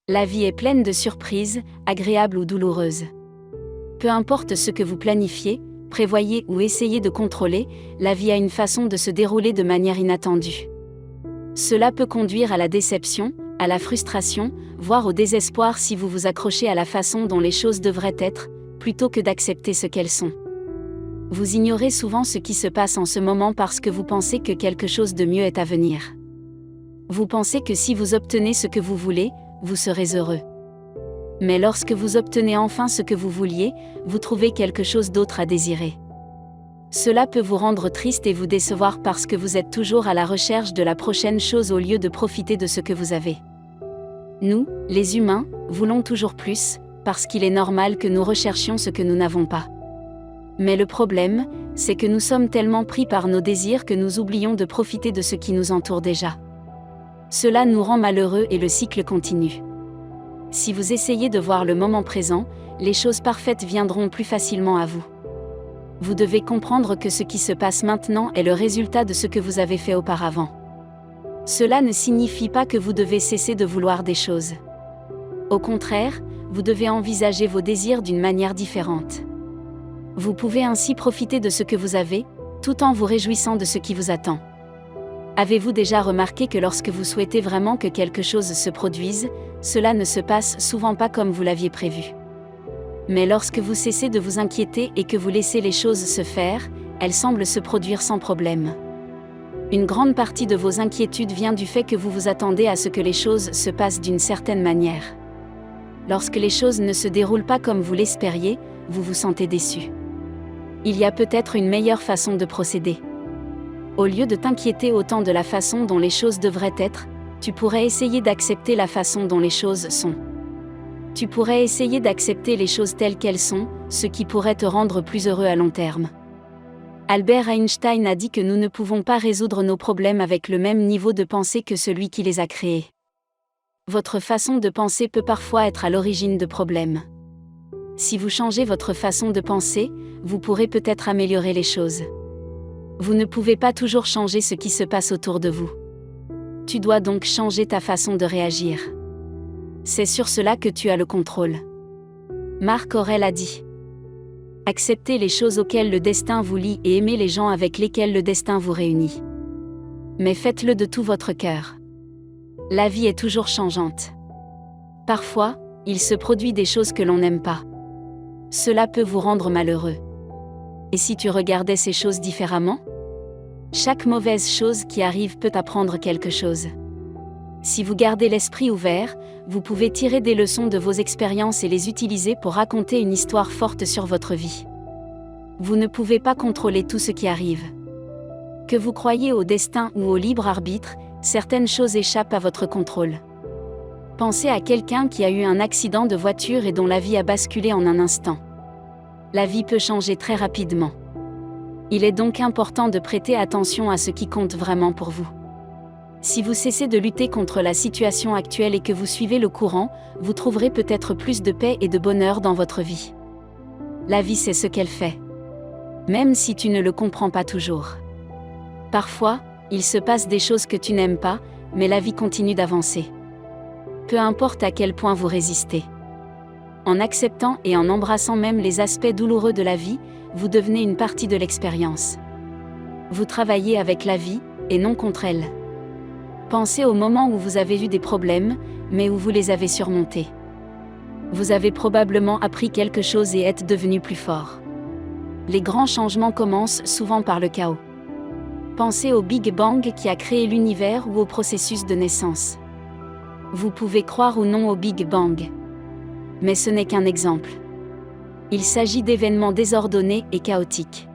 La vie est pleine de surprises, agréables ou douloureuses. Peu importe ce que vous planifiez, prévoyez ou essayez de contrôler, la vie a une façon de se dérouler de manière inattendue. Cela peut conduire à la déception, à la frustration, voire au désespoir si vous vous accrochez à la façon dont les choses devraient être, plutôt que d'accepter ce qu'elles sont. Vous ignorez souvent ce qui se passe en ce moment parce que vous pensez que quelque chose de mieux est à venir. Vous pensez que si vous obtenez ce que vous voulez, vous serez heureux. Mais lorsque vous obtenez enfin ce que vous vouliez, vous trouvez quelque chose d'autre à désirer. Cela peut vous rendre triste et vous décevoir parce que vous êtes toujours à la recherche de la prochaine chose au lieu de profiter de ce que vous avez. Nous, les humains, voulons toujours plus, parce qu'il est normal que nous recherchions ce que nous n'avons pas. Mais le problème, c'est que nous sommes tellement pris par nos désirs que nous oublions de profiter de ce qui nous entoure déjà. Cela nous rend malheureux et le cycle continue. Si vous essayez de voir le moment présent, les choses parfaites viendront plus facilement à vous. Vous devez comprendre que ce qui se passe maintenant est le résultat de ce que vous avez fait auparavant. Cela ne signifie pas que vous devez cesser de vouloir des choses. Au contraire, vous devez envisager vos désirs d'une manière différente. Vous pouvez ainsi profiter de ce que vous avez, tout en vous réjouissant de ce qui vous attend. Avez-vous déjà remarqué que lorsque vous souhaitez vraiment que quelque chose se produise, cela ne se passe souvent pas comme vous l'aviez prévu. Mais lorsque vous cessez de vous inquiéter et que vous laissez les choses se faire, elles semblent se produire sans problème. Une grande partie de vos inquiétudes vient du fait que vous vous attendez à ce que les choses se passent d'une certaine manière. Lorsque les choses ne se déroulent pas comme vous l'espériez, vous vous sentez déçu. Il y a peut-être une meilleure façon de procéder. Au lieu de t'inquiéter autant de la façon dont les choses devraient être, tu pourrais essayer d'accepter la façon dont les choses sont. Tu pourrais essayer d'accepter les choses telles qu'elles sont, ce qui pourrait te rendre plus heureux à long terme. Albert Einstein a dit que nous ne pouvons pas résoudre nos problèmes avec le même niveau de pensée que celui qui les a créés. Votre façon de penser peut parfois être à l'origine de problèmes. Si vous changez votre façon de penser, vous pourrez peut-être améliorer les choses. Vous ne pouvez pas toujours changer ce qui se passe autour de vous. Tu dois donc changer ta façon de réagir. C'est sur cela que tu as le contrôle. Marc Aurèle a dit : acceptez les choses auxquelles le destin vous lie et aimez les gens avec lesquels le destin vous réunit. Mais faites-le de tout votre cœur. La vie est toujours changeante. Parfois, il se produit des choses que l'on n'aime pas. Cela peut vous rendre malheureux. Et si tu regardais ces choses différemment ? Chaque mauvaise chose qui arrive peut apprendre quelque chose. Si vous gardez l'esprit ouvert, vous pouvez tirer des leçons de vos expériences et les utiliser pour raconter une histoire forte sur votre vie. Vous ne pouvez pas contrôler tout ce qui arrive. Que vous croyiez au destin ou au libre arbitre, certaines choses échappent à votre contrôle. Pensez à quelqu'un qui a eu un accident de voiture et dont la vie a basculé en un instant. La vie peut changer très rapidement. Il est donc important de prêter attention à ce qui compte vraiment pour vous. Si vous cessez de lutter contre la situation actuelle et que vous suivez le courant, vous trouverez peut-être plus de paix et de bonheur dans votre vie. La vie sait ce qu'elle fait. Même si tu ne le comprends pas toujours. Parfois, il se passe des choses que tu n'aimes pas, mais la vie continue d'avancer. Peu importe à quel point vous résistez. En acceptant et en embrassant même les aspects douloureux de la vie, vous devenez une partie de l'expérience. Vous travaillez avec la vie, et non contre elle. Pensez au moment où vous avez eu des problèmes, mais où vous les avez surmontés. Vous avez probablement appris quelque chose et êtes devenu plus fort. Les grands changements commencent souvent par le chaos. Pensez au Big Bang qui a créé l'univers ou au processus de naissance. Vous pouvez croire ou non au Big Bang. Mais ce n'est qu'un exemple. Il s'agit d'événements désordonnés et chaotiques.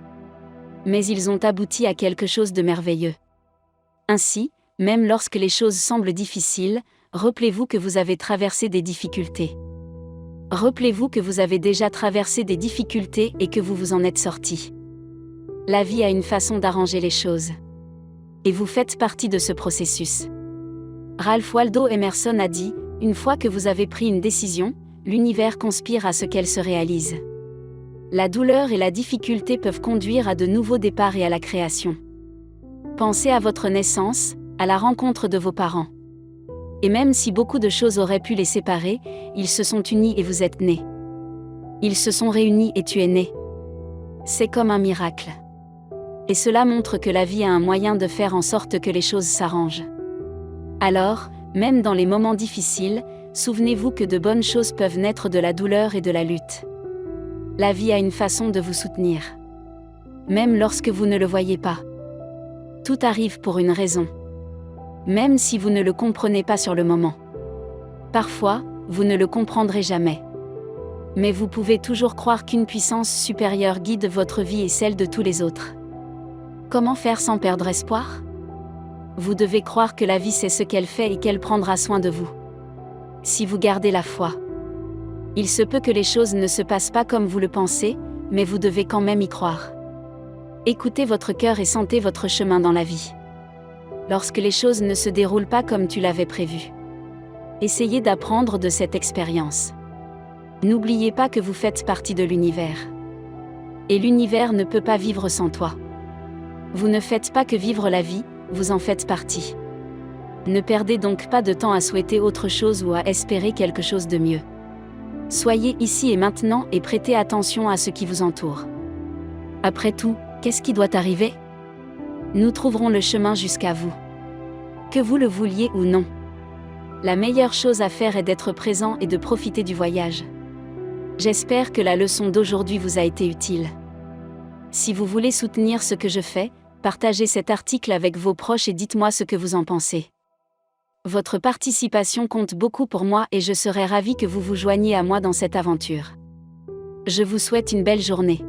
Mais ils ont abouti à quelque chose de merveilleux. Ainsi, même lorsque les choses semblent difficiles, rappelez-vous que vous avez traversé des difficultés. Rappelez-vous que vous avez déjà traversé des difficultés et que vous vous en êtes sorti. La vie a une façon d'arranger les choses. Et vous faites partie de ce processus. Ralph Waldo Emerson a dit : une fois que vous avez pris une décision, l'univers conspire à ce qu'elle se réalise. La douleur et la difficulté peuvent conduire à de nouveaux départs et à la création. Pensez à votre naissance, à la rencontre de vos parents. Et même si beaucoup de choses auraient pu les séparer, ils se sont unis et vous êtes nés. Ils se sont réunis et tu es né. C'est comme un miracle. Et cela montre que la vie a un moyen de faire en sorte que les choses s'arrangent. Alors, même dans les moments difficiles, souvenez-vous que de bonnes choses peuvent naître de la douleur et de la lutte. La vie a une façon de vous soutenir. Même lorsque vous ne le voyez pas. Tout arrive pour une raison. Même si vous ne le comprenez pas sur le moment. Parfois, vous ne le comprendrez jamais. Mais vous pouvez toujours croire qu'une puissance supérieure guide votre vie et celle de tous les autres. Comment faire sans perdre espoir ? Vous devez croire que la vie sait ce qu'elle fait et qu'elle prendra soin de vous. Si vous gardez la foi. Il se peut que les choses ne se passent pas comme vous le pensez, mais vous devez quand même y croire. Écoutez votre cœur et sentez votre chemin dans la vie. Lorsque les choses ne se déroulent pas comme tu l'avais prévu. Essayez d'apprendre de cette expérience. N'oubliez pas que vous faites partie de l'univers. Et l'univers ne peut pas vivre sans toi. Vous ne faites pas que vivre la vie, vous en faites partie. Ne perdez donc pas de temps à souhaiter autre chose ou à espérer quelque chose de mieux. Soyez ici et maintenant et prêtez attention à ce qui vous entoure. Après tout, qu'est-ce qui doit arriver ? Nous trouverons le chemin jusqu'à vous. Que vous le vouliez ou non. La meilleure chose à faire est d'être présent et de profiter du voyage. J'espère que la leçon d'aujourd'hui vous a été utile. Si vous voulez soutenir ce que je fais, partagez cet article avec vos proches et dites-moi ce que vous en pensez. Votre participation compte beaucoup pour moi et je serai ravie que vous vous joigniez à moi dans cette aventure. Je vous souhaite une belle journée.